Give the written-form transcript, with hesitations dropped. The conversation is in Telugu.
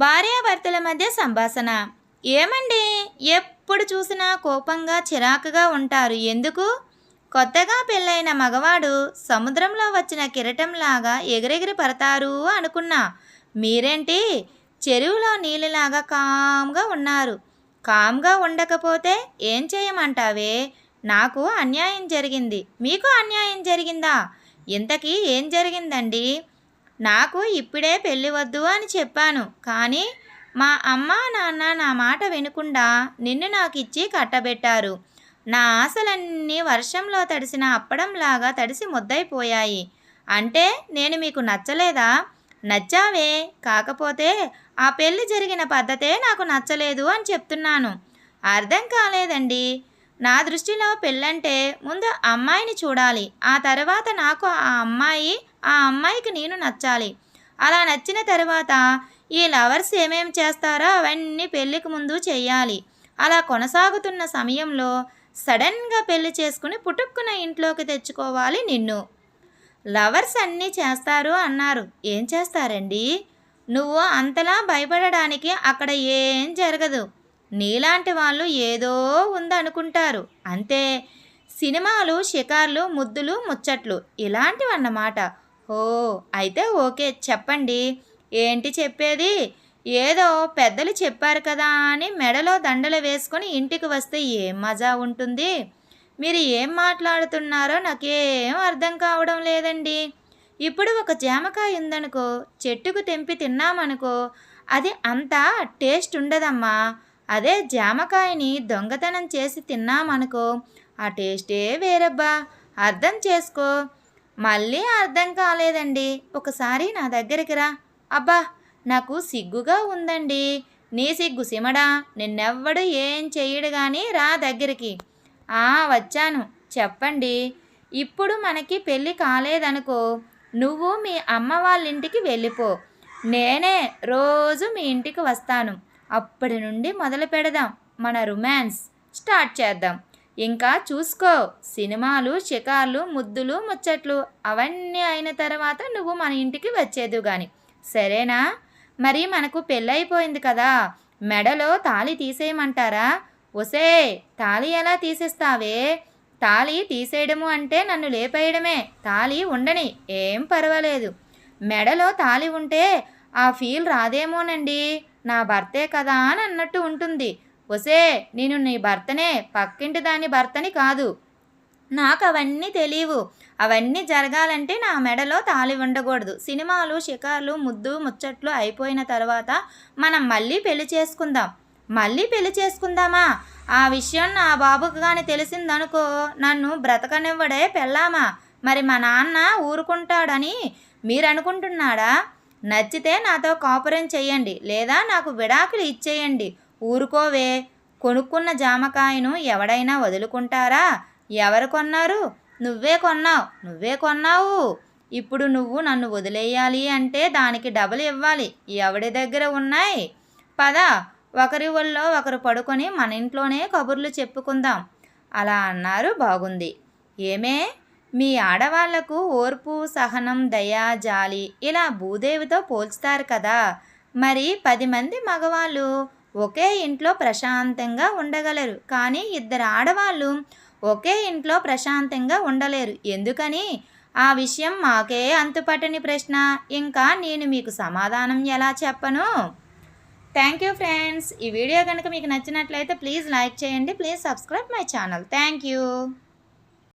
భార్యాభర్తల మధ్య సంభాషణ. ఏమండి, ఎప్పుడు చూసినా కోపంగా చిరాకుగా ఉంటారు ఎందుకు? కొత్తగా పెళ్ళైన మగవాడు సముద్రంలో వచ్చిన కిరటంలాగా ఎగిరెగిరి పడతారు అనుకున్నా. మీరేంటి చెరువులో నీళ్ళలాగా కామ్గా ఉన్నారు. కామ్గా ఉండకపోతే ఏం చేయమంటావే? నాకు అన్యాయం జరిగింది, మీకు అన్యాయం జరిగిందా? ఇంతకీ ఏం జరిగిందండి? నాకు ఇప్పుడే పెళ్ళి వద్దు అని చెప్పాను, కానీ మా అమ్మ నాన్న నా మాట వినకుండా నిన్ను నాకు ఇచ్చి కట్టబెట్టారు. నా ఆశలన్నీ వర్షంలో తడిసిన అప్పడంలాగా తడిసి ముద్దైపోయాయి. అంటే నేను మీకు నచ్చలేదా? నచ్చావే, కాకపోతే ఆ పెళ్ళి జరిగిన పద్ధతే నాకు నచ్చలేదు అని చెప్తున్నాను. అర్థం కాలేదండి. నా దృష్టిలో పెళ్ళంటే ముందు అమ్మాయిని చూడాలి, ఆ తర్వాత నాకు ఆ అమ్మాయికి నేను నచ్చాలి. అలా నచ్చిన తర్వాత ఈ లవర్స్ ఏమేమి చేస్తారో అవన్నీ పెళ్ళికి ముందు చెయ్యాలి. అలా కొనసాగుతున్న సమయంలో సడన్గా పెళ్లి చేసుకుని పుట్టుక్కున ఇంట్లోకి తెచ్చుకోవాలి నిన్ను. లవర్స్ అన్నీ చేస్తారు అన్నారు, ఏం చేస్తారండి? నువ్వు అంతలా భయపడడానికి అక్కడ ఏం జరగదు. నీలాంటి వాళ్ళు ఏదో ఉందనుకుంటారు అంతే. సినిమాలు, షికార్లు, ముద్దులు, ముచ్చట్లు ఇలాంటివన్నమాట. ఓ, అయితే ఓకే, చెప్పండి. ఏంటి చెప్పేది? ఏదో పెద్దలు చెప్పారు కదా అని మెడలో దండలు వేసుకొని ఇంటికి వస్తే ఏం మజా ఉంటుంది? మీరు ఏం మాట్లాడుతున్నారో నాకేం అర్థం కావడం లేదండి. ఇప్పుడు ఒక జామకాయ ఉందనుకో, చెట్టుకు తెంపి తిన్నామనుకో, అది అంత టేస్ట్ ఉండదమ్మా. అదే జామకాయని దొంగతనం చేసి తిన్నామనుకో, ఆ టేస్టే వేరబ్బా. అర్థం చేసుకో. మళ్ళీ అర్థం కాలేదండి, ఒకసారి నా దగ్గరికి రా. అబ్బా, నాకు సిగ్గుగా ఉందండి. నీ సిగ్గు సిమడా, నిన్నెవ్వడు ఏం చెయ్యడు కానీ రా దగ్గరికి. వచ్చాను, చెప్పండి. ఇప్పుడు మనకి పెళ్ళి కాలేదనుకో, నువ్వు మీ అమ్మ వాళ్ళ ఇంటికి వెళ్ళిపో. నేనే రోజు మీ ఇంటికి వస్తాను. అప్పటి నుండి మొదలు పెడదాం, మన రొమాన్స్ స్టార్ట్ చేద్దాం. ఇంకా చూసుకో, సినిమాలు, షికార్లు, ముద్దులు, ముచ్చట్లు అవన్నీ అయిన తర్వాత నువ్వు మన ఇంటికి వచ్చేదు కానీ, సరేనా? మరి మనకు పెళ్ళైపోయింది కదా, మెడలో తాళి తీసేయమంటారా? ఒసే, తాళి ఎలా తీసేస్తావే? తాళి తీసేయడము అంటే నన్ను లేపేయడమే. తాళి ఉండని, ఏం పర్వాలేదు. మెడలో తాళి ఉంటే ఆ ఫీల్ రాదేమోనండి. నా భర్తే కదా అని అన్నట్టు ఉంటుంది. ఒసే, నేను నీ భర్తనే, పక్కింటి దాని భర్తని కాదు. నాకు అవన్నీ తెలియవు. అవన్నీ జరగాలంటే నా మెడలో తాళి ఉండకూడదు. సినిమాలు, షికార్లు, ముద్దు ముచ్చట్లు అయిపోయిన తర్వాత మనం మళ్ళీ పెళ్లి చేసుకుందాం. మళ్ళీ పెళ్లి చేసుకుందామా? ఆ విషయం నా బాబుకు కానీ తెలిసిందనుకో, నన్ను బ్రతకనివ్వడే పెళ్ళామా. మరి మా నాన్న ఊరుకుంటాడని మీరు అనుకుంటున్నాడా? నచ్చితే నాతో కాపురం చెయ్యండి, లేదా నాకు విడాకులు ఇచ్చేయండి. ఊరుకోవే. కొనుక్కున్న జామకాయను ఎవడైనా వదులుకుంటారా? ఎవరు కొన్నారు? నువ్వే కొన్నావు. ఇప్పుడు నువ్వు నన్ను వదిలేయాలి అంటే దానికి డబుల్ ఇవ్వాలి. ఎవడి దగ్గర ఉన్నాయి? పద, ఒకరి ఒళ్ళో ఒకరు పడుకొని మన ఇంట్లోనే కబుర్లు చెప్పుకుందాం. అలా అన్నారు, బాగుంది. ఏమే, మీ ఆడవాళ్లకు ఓర్పు, సహనం, దయ, జాలి ఇలా భూదేవితో పోల్చుతారు కదా. మరి 10 మంది మగవాళ్ళు ఒకే ఇంట్లో ప్రశాంతంగా ఉండగలరు, కానీ 2 ఆడవాళ్ళు ఒకే ఇంట్లో ప్రశాంతంగా ఉండలేరు. ఎందుకని? ఆ విషయం మాకే అంతుపట్టని ప్రశ్న. ఇంకా నేను మీకు సమాధానం ఎలా చెప్పను? Thank you friends. ఈ వీడియో కనుక మీకు నచ్చినట్లయితే ప్లీజ్ లైక్ చేయండి. Please subscribe my channel. Thank you.